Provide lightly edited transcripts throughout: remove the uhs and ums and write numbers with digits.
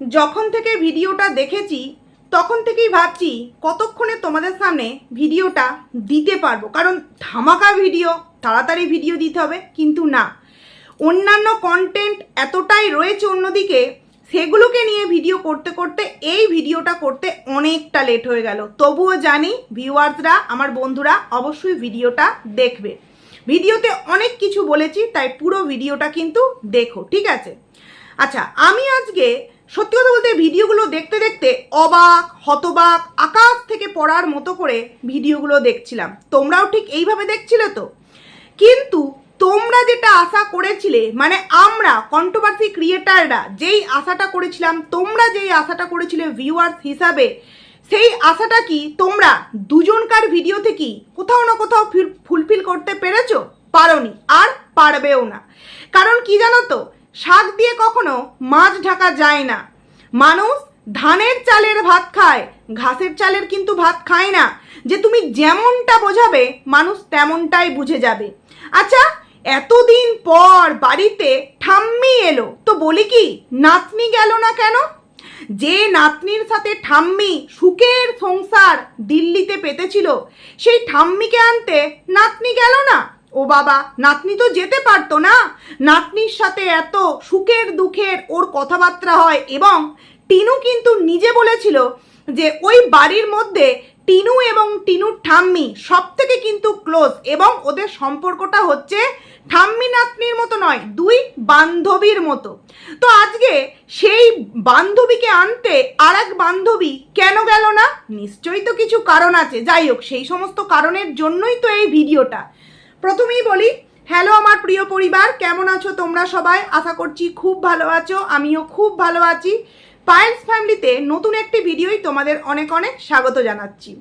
যখন থেকে ভিডিওটা দেখেছি তখন থেকেই ভাবছি কতক্ষণে তোমাদের সামনে ভিডিওটা দিতে পারবো, কারণ ধামাকা ভিডিও, তাড়াতাড়ি ভিডিও দিতে হবে। কিন্তু না, অন্যান্য কন্টেন্ট এতটাই রয়েছে অন্যদিকে, সেগুলোকে নিয়ে ভিডিও করতে করতে এই ভিডিওটা করতে অনেকটা লেট হয়ে গেল। তবুও জানি ভিউয়ার্সরা, আমার বন্ধুরা অবশ্যই ভিডিওটা দেখবে। ভিডিওতে অনেক কিছু বলেছি, তাই পুরো ভিডিওটা কিন্তু দেখো, ঠিক আছে? আচ্ছা, আমি আজকে সত্যি কথা বলতে ভিডিওগুলো দেখতে দেখতে অবাক হতবাক আকাশ থেকে পড়ার মতো করে ভিডিওগুলো দেখছিলাম। তোমরাও ঠিক এইভাবে দেখছিলে তো? কিন্তু তোমরা যেটা আশা করেছিলে, মানে আমরা কন্ট্রোভার্সি ক্রিয়েটাররা যেই আশাটা করেছিলাম, তোমরা যেই আশাটা করেছিলে ভিউয়ার্স হিসাবে, সেই আশাটা কি তোমরা দুজনকার ভিডিও থেকেই কোথাও না কোথাও ফুলফিল করতে পেরেছো? পারোনি, আর পারবেও না। কারণ কি জানো তো, শাক দিয়ে কখনো মাছ ঢাকা যায় না। মানুষ ধানের চালের ভাত খায়, ঘাসের চালের কিন্তু ভাত খায় না। যে তুমি যেমনটা বোঝাবে মানুষ তেমনটাই বুঝে যাবে। আচ্ছা, এতদিন পর বাড়িতে ঠাম্মি এলো, তো বলি কি নাতনি গেল না কেন? যে নাতনির সাথে ঠাম্মি সুখের সংসার দিল্লিতে পেতেছিল, সেই ঠাম্মিকে আনতে নাতনি গেল না? ও বাবা, নাতনি তো যেতে পারতো না? নাতনির সাথে এত সুখের দুঃখের ওর কথাবার্তা হয়, এবং টিনু কিন্তু নিজে বলেছিল যে ওই বাড়ির মধ্যে টিনু এবং টিনুর ঠাম্মি সব থেকে কিন্তু ক্লোজ, এবং ওদের সম্পর্কটা হচ্ছে ঠাম্মি নাতনির মতো নয়, দুই বান্ধবীর মতো। তো আজকে সেই বান্ধবীকে আনতে আর এক বান্ধবী কেন গেল না? নিশ্চয়ই তো কিছু কারণ আছে। যাই হোক, সেই সমস্ত কারণের জন্যই তো এই ভিডিওটা। প্রথমেই বলি, হ্যালো আমার প্রিয় পরিবার, কেমন আছো তোমরা সবাই? আশা করছি খুব ভালো আছো, আমিও খুব ভালো আছি। পায়েলস ফ্যামিলিতে নতুন একটি ভিডিওই তোমাদের অনেক অনেক স্বাগত জানাচ্ছি।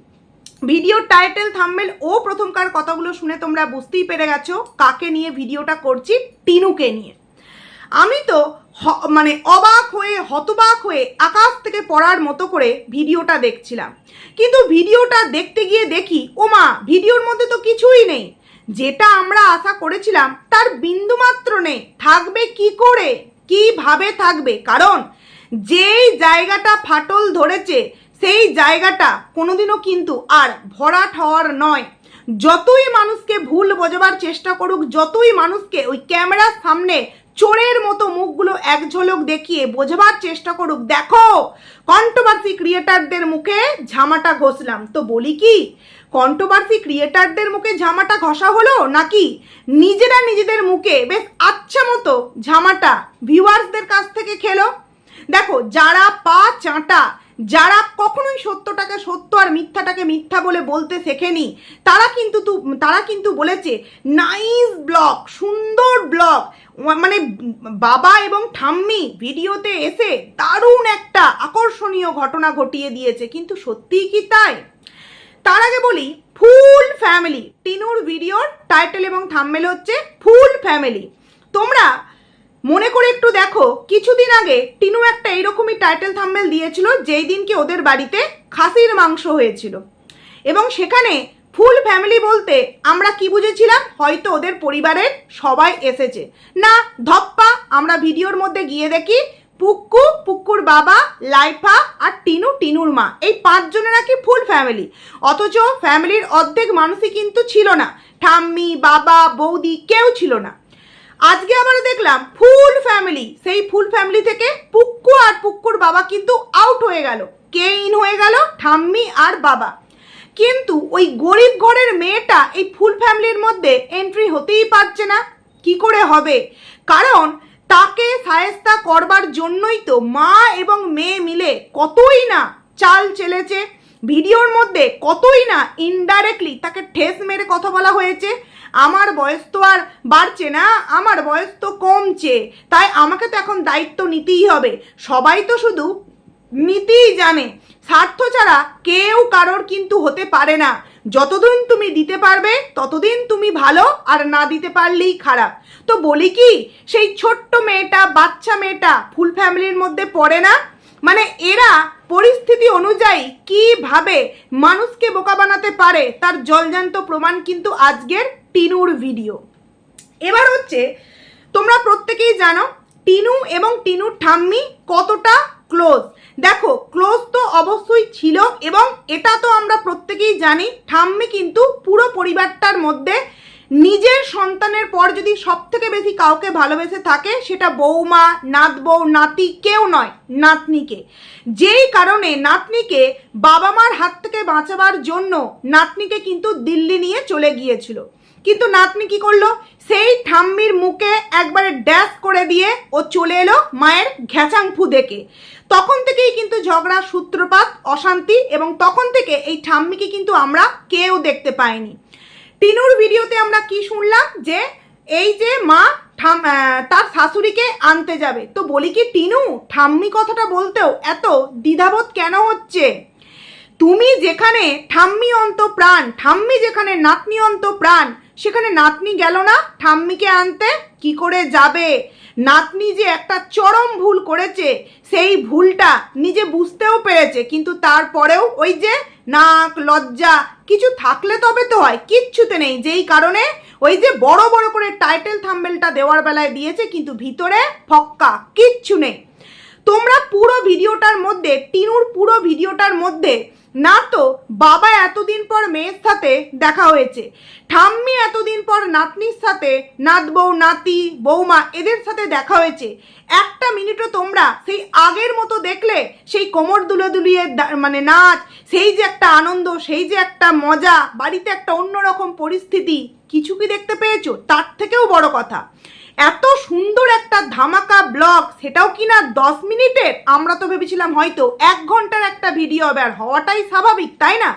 ভিডিওর টাইটেল, থাম্বনেল ও প্রথমকার কথাগুলো শুনে তোমরা বুঝতেই পেরে গেছো কাকে নিয়ে ভিডিওটা করছি, টিনুকে নিয়ে। আমি তো মানে অবাক হয়ে হতবাক হয়ে আকাশ থেকে পড়ার মতো করে ভিডিওটা দেখছিলাম। কিন্তু ভিডিওটা দেখতে গিয়ে দেখি, ওমা, ভিডিওর মধ্যে তো কিছুই নেই। যেটা আমরা আশা করেছিলাম তার বিন্দুমাত্র নেই। থাকবে কি করে, কিভাবে থাকবে? কারণ যেই জায়গাটা ফাটল ধরেছে সেই জায়গাটা কোনোদিনও কিন্তু আর ভরাট হওয়ার নয়। যতই মানুষকে ভুল বোঝাবার চেষ্টা করুক, যতই মানুষকে ওই ক্যামেরার সামনে চোরের মতো মুখগুলো এক ঝলক দেখিয়ে বোঝাবার চেষ্টা করুক, দেখো কন্ট্রোভার্সি ক্রিয়েটারদের মুখে ঝামাটা ঘষলাম, তো বলি কি কন্ট্রোভার্সি ক্রিয়েটারদের মুখে ঝামাটা ঘষা হলো, নাকি নিজেরা নিজেদের মুখে বেশ আচ্ছা মতো ঝামাটা ভিউয়ার্সদের কাছ থেকে খেলো? দেখো, যারা পা চাঁটা, যারা কখনোই সত্যটাকে সত্য আর মিথ্যাটাকে মিথ্যা বলে বলতে শেখেনি, তারা কিন্তু বলেছে নাইস ব্লগ, সুন্দর ব্লগ। মানে বাবা এবং ঠাম্মি ভিডিওতে এসে দারুণ একটা আকর্ষণীয় ঘটনা ঘটিয়ে দিয়েছে, কিন্তু সত্যিই কি তাই? তার আগে বলি, ফুল ফ্যামিলি, টিনুর ভিডিওর টাইটেল এবং থাম্বনেল হচ্ছে ফুল ফ্যামিলি। তোমরা মনে করে একটু দেখো, কিছুদিন আগে টিনু একটা এইরকমই টাইটেল থাম্বনেল দিয়েছিল যেই দিনকে ওদের বাড়িতে খাসির মাংস হয়েছিল, এবং সেখানে ফুল ফ্যামিলি বলতে আমরা কি বুঝেছিলাম, হয়তো ওদের পরিবারের সবাই এসেছে। না, ধপ্পা, আমরা ভিডিওর মধ্যে গিয়ে দেখি পুক্কু, পুক্কুর বাবা, লাইফা আর টিনু, টিনুর মা, এই 5 জনের নাকি ফুল ফ্যামিলি। অথচ ফ্যামিলির অর্ধেক মানুষই কিন্তু ছিল না, ঠাম্মি, বাবা, বৌদি কেউ ছিল না। আজকে আবার দেখলাম ফুল ফ্যামিলি, সেই ফুল ফ্যামিলি থেকে পুক্কু আর পুক্কুর বাবা কিন্তু আউট হয়ে গেল। কে ইন হয়ে গেল? ঠাম্মি আর বাবা। কিন্তু ওই গরিব ঘরের মেয়েটা এই ফুল ফ্যামিলির মধ্যে এন্ট্রি হতেই পারছে না। কি করে হবে? কারণ তাকে সায়স্তা করবার জন্যই তো মা এবং মেয়ে মিলে কতই না চাল চেলেছে, ভিডিওর মধ্যে কতই না ইনডাইরেক্টলি তাকে ঠেস মেরে কথা বলা হয়েছে। আমার বয়স তো আর বাড়ছে না, আমার বয়স তো কমছে, তাই আমাকে তো এখন দায়িত্ব নিতেই হবে। সবাই তো শুধু নীতিই জানে, স্বার্থ ছাড়া কেউ কারোর কিন্তু হতে পারে না। যতদিন তুমি দিতে পারবে ততদিন তুমি ভালো, আর না দিতে পারলেই খারাপ। তো বলি কি, সেই ছোট্ট মেয়েটা, বাচ্চা মেয়েটা ফুল ফ্যামিলির মধ্যে পড়ে না? মানে এরা পরিস্থিতি অনুযায়ী কিভাবে মানুষকে বোকা বানাতে পারে তার জলজান্ত প্রমাণ কিন্তু আজকের টিনুর ভিডিও। এবার হচ্ছে, তোমরা প্রত্যেকেই জানো টিনু এবং টিনুর ঠাম্মি কতটা ক্লোজ। দেখো ক্লোজ তো অবশ্যই ছিল, এবং এটা তো আমরা প্রত্যেকেই জানি ঠাম্মি কিন্তু পুরো পরিবারটার মধ্যে নিজের সন্তানের পর যদি সব থেকে বেশি কাউকে ভালোবেসে থাকে সেটা বৌমা, নাত বউ, নাতি কেউ নয়, নাতনিকে। যেই কারণে নাতনিকে বাবা মার হাত থেকে বাঁচাবার জন্য নাতনিকে কিন্তু দিল্লি নিয়ে চলে গিয়েছিল। কিন্তু নাতনি কি করলো, সেই ঠাম্মির মুখে একবারে ড্যাশ করে দিয়ে ও চলে এলো মায়ের ঘ্যাচাংফু দেখে। তখন থেকেই কিন্তু ঝগড়া, সূত্রপাত, অশান্তি, এবং তখন থেকে এই ঠাম্মিকে কিন্তু আমরা কেউ দেখতে পাইনি। টিনুর ভিডিওতে আমরা কি শুনলাম, যে এই যে মা তার শাশুড়িকে আনতে যাবে, তো বলি কি টিনু, ঠাম্মি কথাটা বলতেও এত দ্বিধাবোধ কেন হচ্ছে? তুমি যেখানে ঠাম্মি অন্ত প্রাণ, ঠাম্মি যেখানে নাতনি অন্ত প্রাণ, সেখানে নাতনি গেল না ঠাম্মিকে আনতে? কি করে যাবে? নাতনি যে একটা চরম ভুল করেছে, সেই ভুলটা নিজে বুঝতেও পেরেছে, কিন্তু তারপরেও ওই যে নাক, লজ্জা কিছু থাকলে তবে তো হয়, কিচ্ছুতে নেই, যেই কারণে ওই যে বড় বড় করে টাইটেল থাম্বনেলটা দেওয়ার বেলায় দিয়েছে, কিন্তু ভিতরে ফক্কা, কিচ্ছু নেই। তোমরা পুরো ভিডিওটার মধ্যে, টিনুর পুরো ভিডিওটার মধ্যে না তো বাবা এতদিন পর মেয়ের সাথে দেখা হয়েছে, ঠাম্মি এতদিন পর নাতনির সাথে, নাত বউ, নাতি, বৌমা এদের সাথে দেখা হয়েছে, একটা মিনিটও তোমরা সেই আগের মতো দেখলে সেই কোমর দুলিয়ে মানে নাচ, সেই যে একটা আনন্দ, সেই যে একটা মজা, বাড়িতে একটা অন্যরকম পরিস্থিতি, কিছু কি দেখতে পেয়েছো? তার থেকেও বড় কথা, এত সুন্দর একটা ধামাকা ব্লগ, সেটাও কিনা 10 মিনিটের। আমরা তো ভেবেছিলাম হয়তো 1 ঘন্টার একটা ভিডিও হবে, আর হওয়াটাই স্বাভাবিক, তাই না?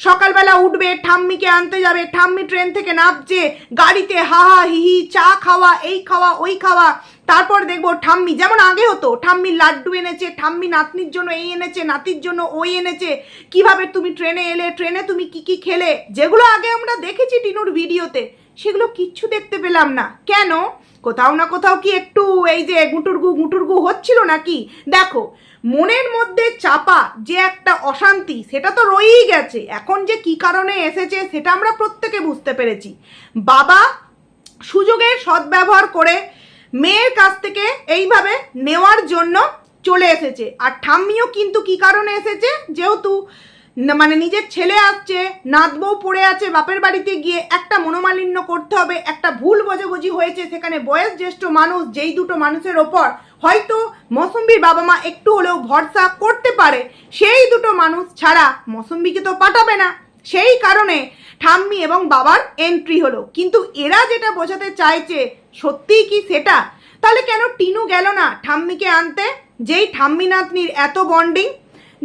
সকালবেলা উঠবে, ঠাম্মিকে আনতে যাবে, ঠাম্মি ট্রেন থেকে নামছে, গাড়িতে হাহা হিহি, চা খাওয়া, এই খাওয়া, ওই খাওয়া, তারপর দেখবো ঠাম্মি যেমন আগে হতো, ঠাম্মি লাড্ডু এনেছে, ঠাম্মি নাতনির জন্য এই এনেছে, নাতির জন্য ওই এনেছে, কিভাবে তুমি ট্রেনে এলে, ট্রেনে তুমি কি কি খেলে, যেগুলো আগে আমরা দেখেছি টিনুর ভিডিওতে, সেগুলো কিচ্ছু দেখতে পেলাম না। কেন? কোথাও না কোথাও কি একটু এই যে গুটুরগু হচ্ছিল নাকি? দেখো, মনের মধ্যে চাপা যে একটা অশান্তি, সেটা তো রয়েই গেছে। এখন যে কি কারণে এসেছে সেটা আমরা প্রত্যেকে বুঝতে পেরেছি। বাবা সুযোগের সদ্ব্যবহার করে মেয়ের কাছ থেকে এইভাবে নেওয়ার জন্য চলে এসেছে, আর ঠাম্মিও কিন্তু কি কারণে এসেছে, যেহেতু মানে নিজের ছেলে আসছে, নাত বউ পড়ে আছে বাপের বাড়িতে গিয়ে, একটা মনোমালিন্য করতে হবে, একটা ভুল বোঝাবুঝি হয়েছে, সেখানে বয়স জ্যেষ্ঠ মানুষ, যেই দুটো মানুষের ওপর হয়তো মৌসুম্বির বাবা মা একটু হলেও ভরসা করতে পারে, সেই দুটো মানুষ ছাড়া মৌসুম্বিকে তো পাঠাবে না। সেই কারণে ঠাম্মি এবং বাবার এন্ট্রি হলো। কিন্তু এরা যেটা বোঝাতে চাইছে সত্যিই কি সেটা? তাহলে কেন টিনু গেল না ঠাম্মিকে আনতে, যেই ঠাম্মি নাতনির এত বন্ডিং?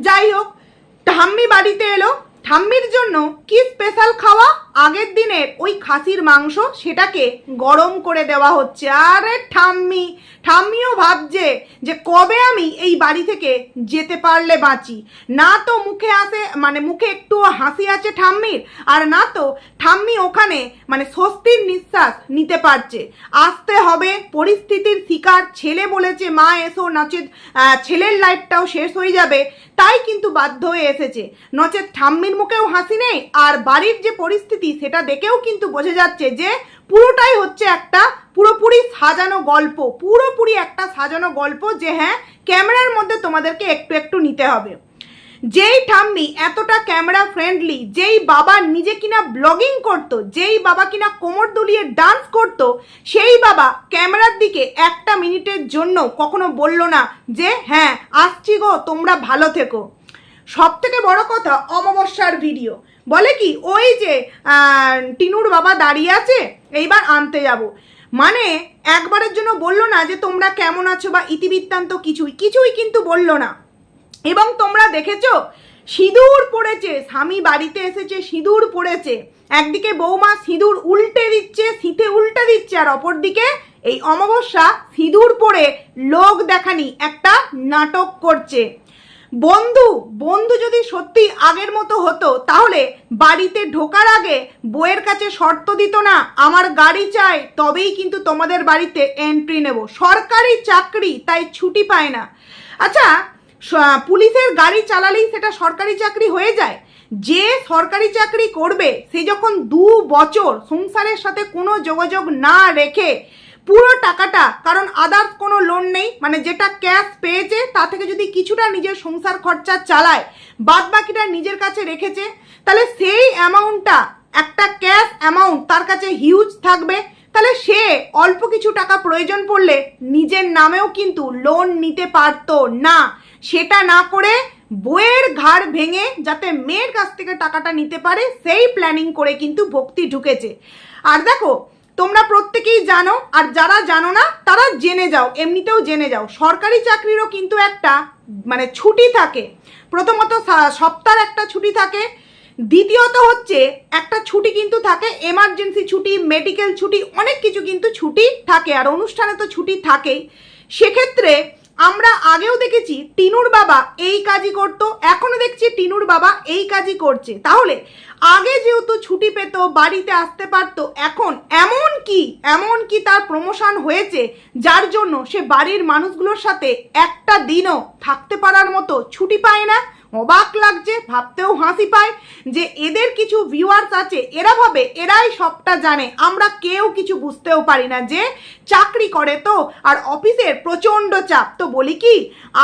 যাই হোক, ঠাম্মি বাড়িতে এলো, ঠাম্মির জন্য কি স্পেশাল খাওয়া, আগের দিনের ওই খাসির মাংস, সেটাকে গরম করে দেওয়া হচ্ছে। আরে ঠাম্মিও ভাবছে যে কবে আমি এই বাড়ি থেকে যেতে পারলে বাঁচি। না তো মুখে আসে, মানে মুখে একটু হাসি আছে ঠাম্মির, আর না তো ঠাম্মি ওখানে মানে স্বস্তির নিঃশ্বাস নিতে পারছে। আসতে হবে, পরিস্থিতির শিকার, ছেলে বলেছে মা এসো, নচেত ছেলের লাইফটাও শেষ হয়ে যাবে, তাই কিন্তু বাধ্য হয়ে এসেছে, নচেত ঠাম্মির মুখেও হাসি নেই। আর বাড়ির যে পরিস্থিতি সেটা দেখেও কিন্তু বোঝা যাচ্ছে যে পুরোটাই হচ্ছে একটা পুরোপুরি সাজানো গল্প, পুরোপুরি একটা সাজানো গল্প, যে হ্যাঁ ক্যামেরার মধ্যে তোমাদেরকে একটু একটু নিতে হবে। যেই ঠাম্মি এতটা ক্যামেরা ফ্রেন্ডলি, যেই বাবা নিজে কিনা ব্লগিং করতো, যেই বাবা কিনা কোমর দুলিয়ে ডান্স করতো, সেই বাবা ক্যামেরার দিকে একটা মিনিটের জন্য কখনো বলল না যে হ্যাঁ আসছি গো, তোমরা ভালো থেকো। সব থেকে বড় কথা, অমাবস্যার ভিডিও বলে কি, ওই যে টিনুর বাবা দাঁড়িয়ে আছে, এইবার আনতে যাব, মানে একবারের জন্য বললো না যে তোমরা কেমন আছো বা ইতিবৃত্তান্ত, কিছুই কিন্তু বললো না। এবং তোমরা দেখেছো সিঁদুর পড়েছে, স্বামী বাড়িতে এসেছে সিঁদুর পড়েছে, একদিকে বৌমা সিঁদুর উল্টে দিচ্ছে, শীতে উল্টে দিচ্ছে, আর অপরদিকে এই অমাবস্যা সিঁদুর পরে লোক দেখানি একটা নাটক করছে। বন্ধু যদি সত্যি আগের মতো হতো, তাহলে বাড়িতে ঢোকার আগে বউয়ের কাছে শর্ত দিত না, আমার গাড়ি চাই, তবেই কিন্তু তোমাদের বাড়িতে এন্ট্রি নেব। সরকারি চাকরি, তাই ছুটি পায় না। আচ্ছা, পুলিশের গাড়ি চালালেই সেটা সরকারি চাকরি হয়ে যায়? যে সরকারি চাকরি করবে সে যখন 2 বছর সংসারের সাথে কোনো যোগাযোগ না রেখে পুরো টাকাটা, কারণ আদার্স কোনো লোন নেই, মানে যেটা ক্যাশ পেয়েছে তা থেকে যদি কিছুটা নিজের সংসার খরচা চালায়, বাদ বাকিটা নিজের কাছে রেখেছে, তাহলে সেই অ্যামাউন্টটা একটা ক্যাশ অ্যামাউন্ট তার কাছে হিউজ থাকবে। তাহলে সে অল্প কিছু টাকা প্রয়োজন পড়লে নিজের নামেও কিন্তু লোন নিতে পারতো না। সেটা না করে বইয়ের ঘাড় ভেঙে যাতে মেয়ের কাছ থেকে টাকাটা নিতে পারে সেই প্ল্যানিং করে কিন্তু ভক্তি ঢুকেছে। আর দেখো, তোমরা প্রত্যেকেই জানো, আর যারা জানো না তারা জেনে যাও, এমনিতেও জেনে যাও, সরকারি চাকরিরও কিন্তু একটা মানে ছুটি থাকে। প্রথমত সপ্তাহের একটা ছুটি থাকে, দ্বিতীয়ত হচ্ছে একটা ছুটি কিন্তু থাকে এমার্জেন্সি ছুটি, মেডিকেল ছুটি, অনেক কিছু কিন্তু ছুটি থাকে, আর অনুষ্ঠানে তো ছুটি থাকেই। সেক্ষেত্রে আমরা আগেও দেখেছি টিনুর বাবা এই কাজই করতো, এখনো দেখছি টিনুর বাবা এই কাজই করছে। তাহলে আগে যেহেতু ছুটি পেত, বাড়িতে আসতে পারতো, এখন এমন কি তার প্রমোশন হয়েছে যার জন্য সে বাড়ির মানুষগুলোর সাথে একটা দিনও থাকতে পারার মতো ছুটি পায় না। অবাক লাগছে, ভাবতেও হাসি পায় যে এদের কিছু ভিউয়ার্স আছে, এরা ভাবে এরাই সবটা জানে, আমরা কেউ কিছু বুঝতেও পারি না, যে চাকরি করে তো আর অফিসের প্রচণ্ড চাপ। তো বলি কি,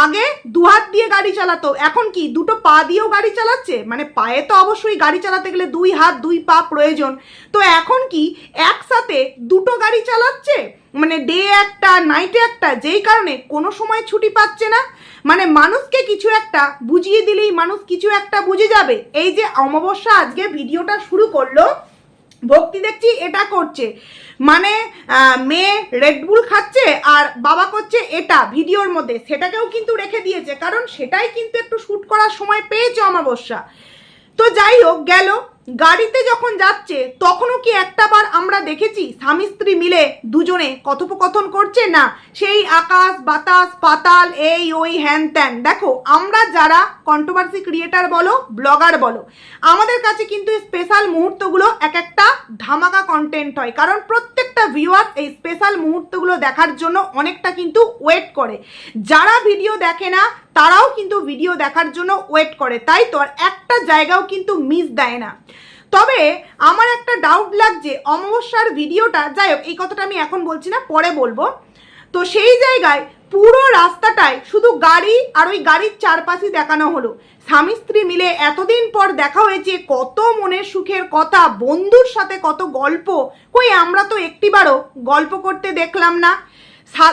আগে দু হাত দিয়ে গাড়ি চালাতো, এখন কি দুটো পা দিয়েও গাড়ি চালাচ্ছে, মানে পায়ে তো অবশ্যই গাড়ি চালাতে গেলে দুই হাত দুই পা প্রয়োজন, তো এখন কি একসাথে দুটো গাড়ি চালাচ্ছে, মানে ডে একটা নাইটে একটা, যেই কারণে কোনো সময় ছুটি পাচ্ছে না। মানে মানুষকে কিছু একটা বুঝিয়ে দিলেই মানুষ কিছু একটা বুঝে যাবে। এই যে অমাবস্যা আজকে ভিডিওটা শুরু করলো, ভক্তি দেখছি এটা করছে, মানে মেয়ে রেডবুল খাচ্ছে আর বাবা করছে এটা ভিডিওর মধ্যে, সেটাকেও কিন্তু রেখে দিয়েছে, কারণ সেটাই কিন্তু একটু শ্যুট করার সময় পেয়েছে অমাবস্যা। তো যাই হোক, গেল গাড়িতে যখন যাচ্ছে তখনও কি একটা বার আমরা দেখেছি স্বামী স্ত্রী মিলে দুজনে কথোপকথন করছে? না, সেই আকাশ বাতাস পাতাল এই ওই হ্যান ত্যান। দেখো, আমরা যারা কন্ট্রোভার্সি ক্রিয়েটার বলো, ব্লগার বলো, আমাদের কাছে কিন্তু স্পেশাল মুহূর্তগুলো এক একটা ধামাকা কন্টেন্ট হয়, কারণ প্রত্যেকটা ভিউয়ার এই স্পেশাল মুহূর্তগুলো দেখার জন্য অনেকটা কিন্তু ওয়েট করে। যারা ভিডিও দেখে না তারাও কিন্তু ভিডিও দেখার জন্য ওয়েট করে, তাই তো আর একটা জায়গাও কিন্তু মিস দেয় না। তবে আমার একটা ডাউট লাগছে অমাবস্যার ভিডিওটা, যাই হোক এই কথাটা আমি এখন বলছি না, পরে বলবো। তো সেই জায়গায় পুরো রাস্তাটায় শুধু গাড়ি আর ওই গাড়ির চারপাশে দেখানো হলো, স্বামী স্ত্রী মিলে এতদিন পর দেখা হয়েছে, কত মনের সুখের কথা, বন্ধুর সাথে কত গল্প, কই আমরা তো একটিবারও গল্প করতে দেখলাম না।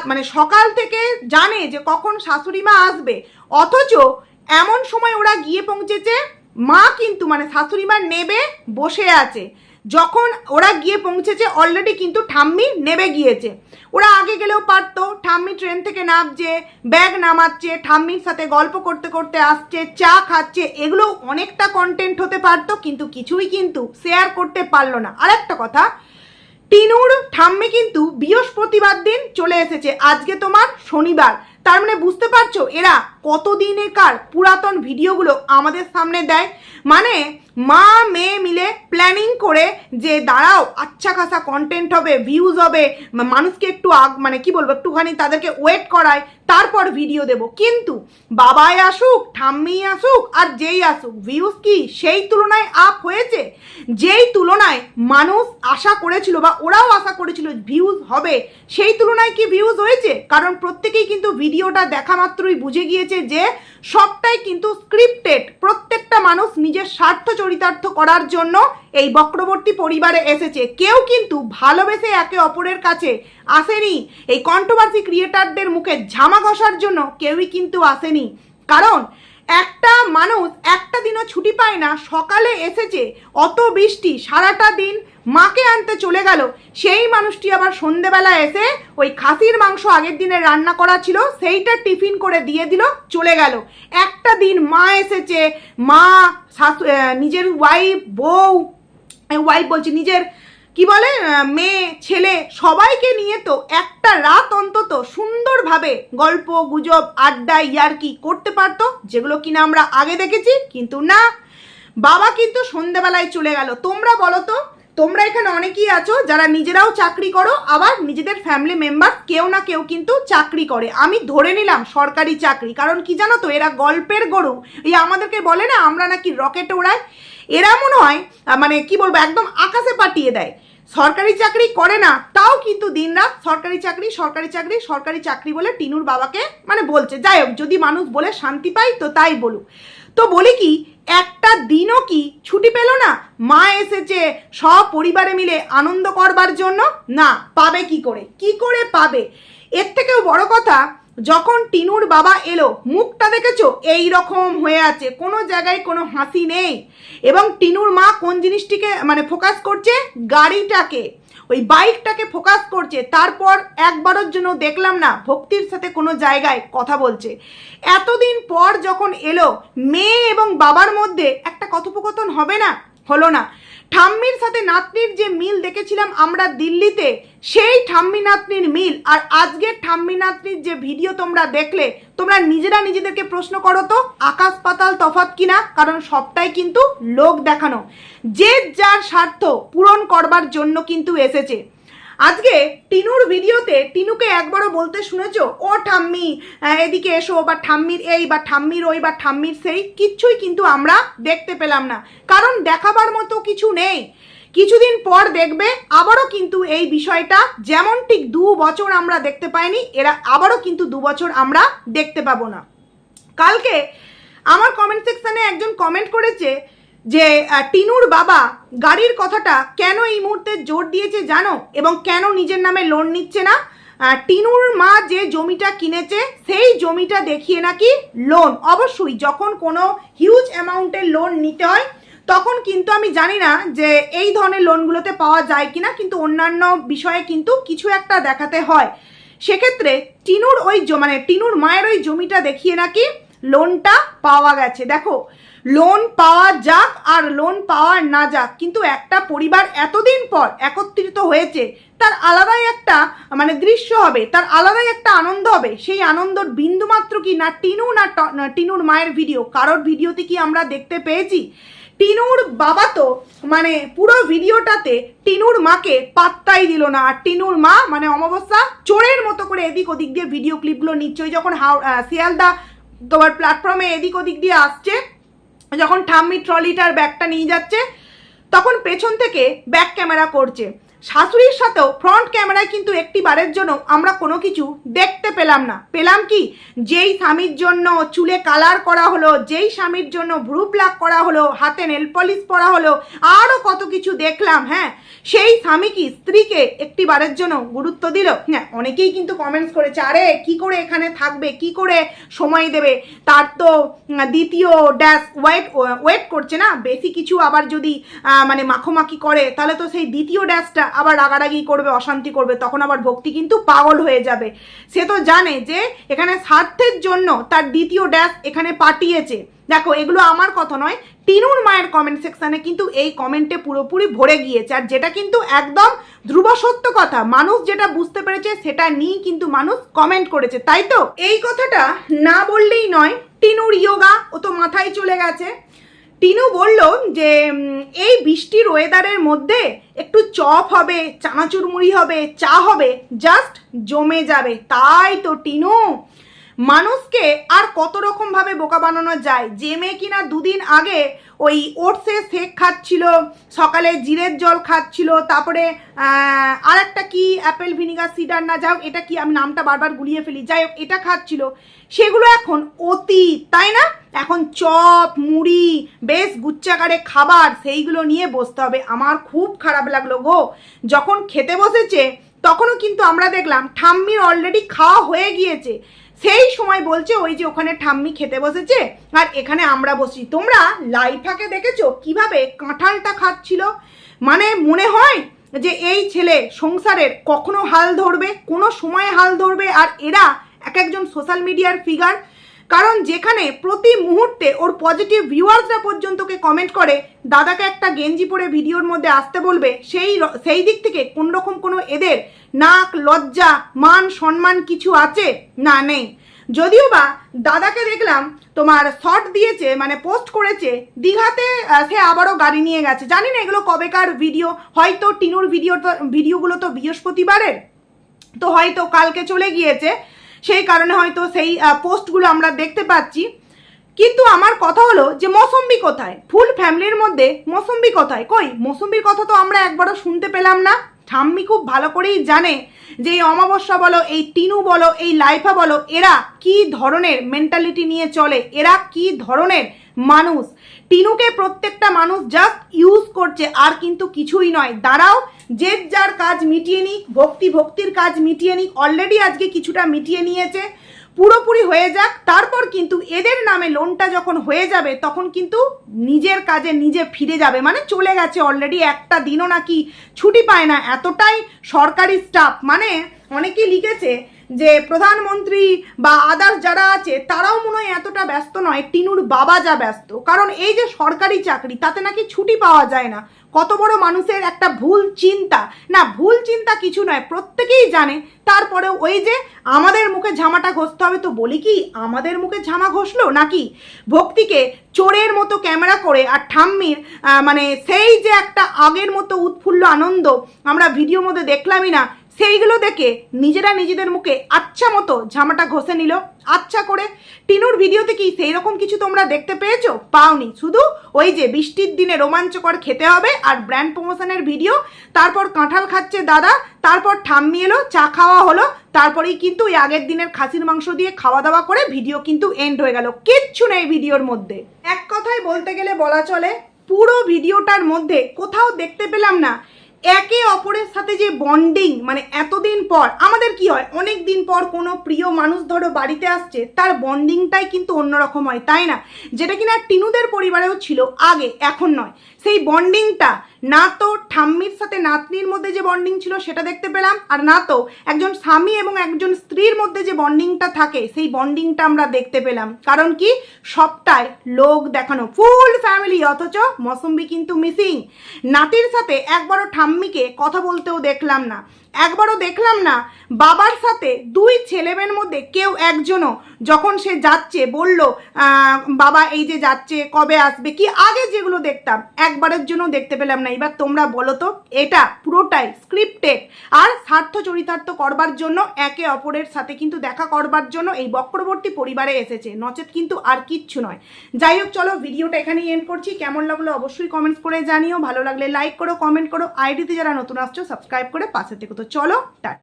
মানে সকাল থেকে জানে যে কখন শাশুড়ি মা আসবে, অথচ এমন সময় ওরা গিয়ে পৌঁছেছে, মা কিন্তু মানে শাশুড়ি মা নেবে বসে আছে, যখন ওরা গিয়ে পৌঁছেছে অলরেডি কিন্তু ঠাম্মি নেবে গিয়েছে। ওরা আগে গেলেও পারতো, ঠাম্মি ট্রেন থেকে নামছে, ব্যাগ নামাচ্ছে, ঠাম্মির সাথে গল্প করতে করতে আসছে, চা খাচ্ছে, এগুলো অনেকটা কন্টেন্ট হতে পারতো, কিন্তু কিছুই কিন্তু শেয়ার করতে পারলো না। আর একটা কথা, টিনুর ঠাম্মি কিন্তু বৃহস্পতিবার দিন চলে এসেছে, আজকে তোমার শনিবার, তার মানে বুঝতে পারছো এরা কতদিনেকার পুরাতন ভিডিওগুলো আমাদের সামনে দেয়। মানে মা মেয়ে মিলে প্ল্যানিং করে যে দাঁড়াও আচ্ছা খাসা কন্টেন্ট হবে, ভিউজ হবে, মানুষকে একটু মানে কি বলবো, একটুখানি তাদেরকে ওয়েট করায়, তারপর ভিডিও দেব। কিন্তু বাবাই আসুক, ঠাম্মি আসুক, আর যেই আসুক, ভিউজ কি সেই তুলনায় আপ হয়েছে? যেই তুলনায় মানুষ আশা করেছিল বা ওরাও আশা করেছিল ভিউজ হবে, সেই তুলনায় কি ভিউজ হয়েছে? কারণ প্রত্যেকেই কিন্তু ভিডিওটা দেখা মাত্রই বুঝে গিয়েছে যে সবটাই কিন্তু স্ক্রিপ্টেড। প্রত্যেকটা মানুষ নিজের স্বার্থ চরিতার্থ করার জন্য এই বক্রবর্তী পরিবারে এসেছে, কেউ কিন্তু ভালোবেসে একে অপরের কাছে আসেনি। এই কন্ট্রোভার্সি ক্রিয়েটারদের মুখে ঝামা ঘষার জন্য কেউই কিন্তু আসেনি। কারণ একটা মানুষ একটা দিনও ছুটি পায় না, সকালে এসেছে, অত বৃষ্টি, সারাটা দিন মাকে আনতে চলে গেল, সেই মানুষটি আবার সন্ধেবেলা এসে ওই খাসির মাংস আগের দিনে রান্না করা ছিল সেইটা টিফিন করে দিয়ে দিল, চলে গেল। একটা দিন মা এসেছে, মা নিজের ওয়াইফ বলছি, নিজের কি বলে মেয়ে ছেলে সবাইকে নিয়ে তো একটা রাত অন্তত সুন্দরভাবে গল্প গুজব আড্ডা ইয়ার্কি করতে পারতো, যেগুলো কিনা আমরা আগে দেখেছি। কিন্তু না, বাবা কিন্তু সন্ধেবেলায় চলে গেল। তোমরা বলো তো, তোমরা এখানে অনেকেই আছো যারা নিজেরাও চাকরি করো, আবার নিজেদের ফ্যামিলি মেম্বার কেউ না কেউ কিন্তু চাকরি করে। আমি ধরে নিলাম সরকারি চাকরি, কারণ কি জানো তো, এরা গল্পের গরু। এই আমাদেরকে বলে না আমরা নাকি রকেটে ওড়াই, এরা মনে হয় মানে কি বলবো একদম আকাশে পাঠিয়ে দেয়। সরকারি চাকরি করে না, তাও কিন্তু দিনরাত সরকারি চাকরি সরকারি চাকরি সরকারি চাকরি বলে টিনুর বাবাকে মানে বলছে। যাই হোক, যদি মানুষ বলে শান্তি পাই তো তাই বলুক। তো বলি কি, একটা দিনও কি ছুটি পেল না? মা এসেছে সব পরিবারে মিলে আনন্দ করবার জন্য, না, পাবে কি করে পাবে? এর থেকেও বড় কথা, যখন টিনুর বাবা এলো, মুখটা দেখেছো এই রকম হয়ে আছে, কোনো জায়গায় কোনো হাসি নেই। এবং টিনুর মা কোন জিনিসটিকে মানে ফোকাস করছে? গাড়িটাকে, ওই বাইকটাকে ফোকাস করছে। তারপর একবারের জন্য দেখলাম না ভক্তির সাথে কোনো জায়গায় কথা বলছে। এতদিন পর যখন এলো, মেয়ে এবং বাবার মধ্যে একটা কথোপকথন হবে না? হলো না। ঠাম্মির সাথে নাতনির যে মিল দেখেছিলাম আমরা দিল্লিতে, সেই ঠাম্মি নাতনির মিল আর আজকের ঠাম্মি নাতনির যে ভিডিও তোমরা দেখলে, তোমরা নিজেরা নিজেদেরকে প্রশ্ন করো তো আকাশ পাতাল তফাৎ কিনা? কারণ সবটাই কিন্তু লোক দেখানো, যে যার স্বার্থ পূরণ করবার জন্য কিন্তু এসেছে। আজকে টিনুর ভিডিওতে টিনুকে একবারও বলতে শুনেছো ও ঠাম্মি এদিকে এসো, বা ঠাম্মির এই বা ঠাম্মির ওই বা ঠাম্মির সেই, কিচ্ছুই কিন্তু আমরা দেখতে পেলাম না। কারণ দেখাবার মতো কিছু নেই। কিছুদিন পর দেখবে আবারও কিন্তু এই বিষয়টা যেমন ঠিক 2 বছর আমরা দেখতে পাইনি, এরা আবারও কিন্তু 2 বছর আমরা দেখতে পাবো না। কালকে আমার কমেন্ট সেকশনে একজন কমেন্ট করেছে যে টিনুর বাবা গাড়ির কথাটা কেন এই মুহূর্তে জোর দিয়েছে জানো, এবং কেন নিজের নামে লোন নিচ্ছে না? টিনুর মা যে জমিটা কিনেছে সেই জমিটা দেখিয়ে নাকি লোন। অবশ্যই যখন কোনো হিউজ অ্যামাউন্টের লোন নিতে হয় তখন কিন্তু আমি জানি না যে এই ধরনের লোনগুলোতে পাওয়া যায় কিনা, কিন্তু অন্যান্য বিষয়ে কিন্তু কিছু একটা দেখাতে হয়। সেক্ষেত্রে টিনুর ওই মানে টিনুর মায়ের ওই জমিটা দেখিয়ে নাকি লোনটা পাওয়া গেছে। দেখো, লোন পাওয়া যাক আর লোন পাওয়া না যাক, কিন্তু একটা পরিবার এতদিন পর একত্রিত হয়েছে, তার আলাদাই একটা মানে দৃশ্য হবে, তার আলাদাই একটা আনন্দ হবে। সেই আনন্দর বিন্দুমাত্র কি না টিনু না টিনুর মায়ের ভিডিও কারোর ভিডিওতে কি আমরা দেখতে পেয়েছি? টিনুর বাবা তো মানে পুরো ভিডিওটাতে টিনুর মাকে পাত্তাই দিল না। আর টিনুর মা মানে অমাবস্যা চোরের মতো করে এদিক ওদিক দিয়ে ভিডিও ক্লিপগুলো নিচ্ছে। ওই যখন শিয়ালদা তোমার প্ল্যাটফর্মে এদিক ওদিক দিয়ে আসছে, যখন ঠাম্মি ট্রলিটার ব্যাগটা নিয়ে যাচ্ছে, তখন পেছন থেকে ব্যাক ক্যামেরা করছে। শাশুড়ির সাথেও ফ্রন্ট ক্যামেরায় কিন্তু একটি বারের জন্য আমরা কোনো কিছু দেখতে পেলাম না। পেলাম কি, যেই স্বামীর জন্য চুলে কালার করা হলো, যেই স্বামীর জন্য ভ্রু প্লাক করা হলো, হাতে নেল পলিশ পরা হলো, আরও কত কিছু দেখলাম। হ্যাঁ, সেই স্বামী কি স্ত্রীকে একটি বারের জন্য গুরুত্ব দিল? হ্যাঁ, অনেকেই কিন্তু কমেন্টস করেছে, আরে কি করে এখানে থাকবে, কি করে সময় দেবে, তার তো দ্বিতীয় ড্যাশ ওয়েট করছে না, বেশি কিছু আবার যদি মানে মাখোমাখি করে তাহলে তো সেই দ্বিতীয় ড্যাশটা আবার রাগারাগি করবে, অশান্তি করবে, তখন আবার ভক্তি কিন্তু পাগল হয়ে যাবে। সে তো জানে যে এখানে স্বার্থের জন্য তার দ্বিতীয় ড্যাশ এখানে পাঠিয়েছে। দেখো, এগুলো আমার কথা নয়, টিনুর মায়ের কমেন্ট সেকশনে কিন্তু এই কমেন্টে পুরোপুরি ভরে গিয়েছে। আর যেটা কিন্তু একদম ধ্রুব সত্য কথা, মানুষ যেটা বুঝতে পেরেছে সেটা নিয়েই কিন্তু মানুষ কমেন্ট করেছে, তাই তো? এই কথাটা না বললেই নয়, টিনুর ইয়োগা ও তো মাথায় চলে গেছে। টিনু বলল যে এই বৃষ্টির ওয়েদারের মধ্যে একটু চপ হবে, চানাচুর মুড়ি হবে, চা হবে, জাস্ট জমে যাবে। তাই তো টিনু, মানুষকে আর কত রকম ভাবে বোকা বানানো যায়। যে মেয়ে কিনা 2 দিন আগে ওই ওটসে শেক খাচ্ছিল, সকালে জিরের জল খাচ্ছিল, তারপরে আর একটা কি অ্যাপেল ভিনিগার সিডার না, যাই হোক এটা কি আমি নামটা বারবার গুলিয়ে ফেলি, যাই হোক এটা খাচ্ছিল, সেগুলো এখন অতীত, তাই না? এখন চপ মুড়ি বেশ গুচ্ছাকারে খাবার, সেইগুলো নিয়ে বসতে হবে। আমার খুব খারাপ লাগলো গো, যখন খেতে বসেছে তখনও কিন্তু আমরা দেখলাম ঠাম্মির অলরেডি খাওয়া হয়ে গিয়েছে। সেই সময় বলছে ওই যে ওখানে ঠাম্মি খেতে বসেছে আর এখানে আমরা বসি। তোমরা লাইফাকে দেখেছো কিভাবে কাঁঠালটা খাচ্ছিল? মানে মনে হয় যে এই ছেলে সংসারের কখনো হাল ধরবে, কোনো সময় হাল ধরবে। আর এরা এক একজন সোশ্যাল মিডিয়ার ফিগার, কারণ যেখানে প্রতি মুহূর্তে ওর পজিটিভ ভিউয়ার্সরা পর্যন্তকে কমেন্ট করে দাদাকে একটা গেঞ্জি পরে ভিডিওর মধ্যে আসতে বলবে, সেই দিক থেকে কোন রকম কোনো এদের নাক লজ্জা মান সম্মান কিছু আছে না? নেই। যদিও বা দাদাকে দেখলাম তোমার শর্ট দিয়েছে, মানে পোস্ট করেছে দীঘাতে, সে আবারও গাড়ি নিয়ে গেছে। জানি না এগুলো কবেকার ভিডিও, হয়তো টিনুর ভিডিওগুলো তো বৃহস্পতিবারের, তো হয়তো কালকে চলে গিয়েছে, সেই কারণে হয়তো সেই পোস্টগুলো আমরা দেখতে পাচ্ছি। কিন্তু আমার কথা হলো যে মৌসুম্বি কোথায়? ফুল ফ্যামিলির মধ্যে মৌসুম্বি কোথায়? কই মৌসুম্বির কথা তো আমরা একবারও শুনতে পেলাম না। ঠাম্মি খুব ভালো করেই জানে যে এই অমাবস্যা বলো, এই টিনু বলো, এই লাইফা বলো, এরা কি ধরনের মেন্টালিটি নিয়ে চলে, এরা কি ধরনের মানুষ। টিনুকে প্রত্যেকটা মানুষ জাস্ট ইউজ করছে, আর কিন্তু কিছুই নয়। দাঁড়াও, যে যার কাজ মিটিয়ে নিক, ভক্তির কাজ মিটিয়ে নিক। অলরেডি আজকে কিছুটা মিটিয়ে নিয়েছে, পুরোপুরি হয়ে যাক, তারপর কিন্তু এদের নামে লোনটা যখন হয়ে যাবে তখন কিন্তু নিজের কাজে নিজে ফিরে যাবে। মানে চলে গেছে অলরেডি, একটা দিনও নাকি ছুটি পায় না, এতটাই সরকারি স্টাফ। মানে অনেকেই লিখেছে যে প্রধানমন্ত্রী বা আদার্স যারা আছে তারাও মনে হয় এতটা ব্যস্ত নয়, টিনুর বাবা যা ব্যস্ত। কারণ এই যে সরকারি চাকরি, তাতে নাকি ছুটি পাওয়া যায় না। কত বড় মানুষের একটা ভুল চিন্তা। না, ভুল চিন্তা কিছু নয়, প্রত্যেকেই জানে। তারপরে ওই যে আমাদের মুখে ঝামাটা ঘষতে হবে, তো বলি কি আমাদের মুখে ঝামা ঘষলো নাকি? ভক্তিকে চোরের মতো ক্যামেরা করে আর ঠাম্মির মানে সেই যে একটা আগের মতো উৎফুল্ল আনন্দ আমরা ভিডিওর মধ্যে দেখলামই না, সেইগুলো দেখে নিজেরা নিজেদের মুখে আচ্ছা মতো ঝামাটা ঘষে নিল। আচ্ছা করে টিনুর ভিডিওতে কি সেই রকম কিছু তোমরা দেখতে পেয়েছো? পাওনি। শুধু ওই যে বৃষ্টির দিনে রোমাঞ্চকর খেতে হবে আর ব্র্যান্ড প্রমোশনের ভিডিও, তারপর কাঁঠাল খাচ্ছে দাদা, তারপর ঠাম্মি এলো, চা খাওয়া হলো, তারপরেই কিন্তু ওই আগের দিনের খাসির মাংস দিয়ে খাওয়া দাওয়া করে ভিডিও কিন্তু এন্ড হয়ে গেল। কিচ্ছু নেই ভিডিওর মধ্যে। এক কথায় বলতে গেলে বলা চলে, পুরো ভিডিওটার মধ্যে কোথাও দেখতে পেলাম না একে অপরের সাথে যে বন্ডিং। মানে এতদিন পর আমাদের কি হয়, অনেক দিন পর কোনো প্রিয় মানুষ ধরো বাড়িতে আসছে, তার বন্ডিংটাই কিন্তু অন্যরকম হয়, তাই না? যেটা কিনা টিনুদের পরিবারেও ছিল আগে, এখন নয়। সেই বন্ডিংটা না তো ঠাম্মির সাথে নাতনির মধ্যে যে বন্ডিং ছিল সেটা দেখতে পেলাম, আর না তো একজন স্বামী এবং একজন স্ত্রীর মধ্যে যে বন্ডিংটা থাকে সেই বন্ডিংটা আমরা দেখতে পেলাম। কারণ কি, সবটাই লোক দেখানো, ফুল ফ্যামিলি, অথচ মৌসুম্বি কিন্তু মিসিং। নাতির সাথে একবারও ঠাম্মিকে কথা বলতেও দেখলাম না, একবারও দেখলাম না বাবার সাথে। দুই ছেলেমেয়ের মধ্যে কেউ একজনও যখন সে যাচ্ছে বলল বাবা এই যে যাচ্ছে, কবে আসবে, কি আগে যেগুলো দেখতাম একবারের জন্য দেখতে পেলাম না। এবার তোমরা বলো তো, এটা পুরোটাই স্ক্রিপ্টেড আর স্বার্থ চরিতার্থ করবার জন্য, একে অপরের সাথে কিন্তু দেখা করবার জন্য এই বক্রবর্তী পরিবারে এসেছে, নচেত কিন্তু আর কিচ্ছু নয়। যাই হোক, চলো ভিডিওটা এখানেই এন্ড করছি। কেমন লাগলো অবশ্যই কমেন্টস করে জানিও, ভালো লাগলে লাইক করো, কমেন্ট করো, আইডিতে যারা নতুন আসছো সাবস্ক্রাইব করে পাশে থেকো। তো চলো টাটা।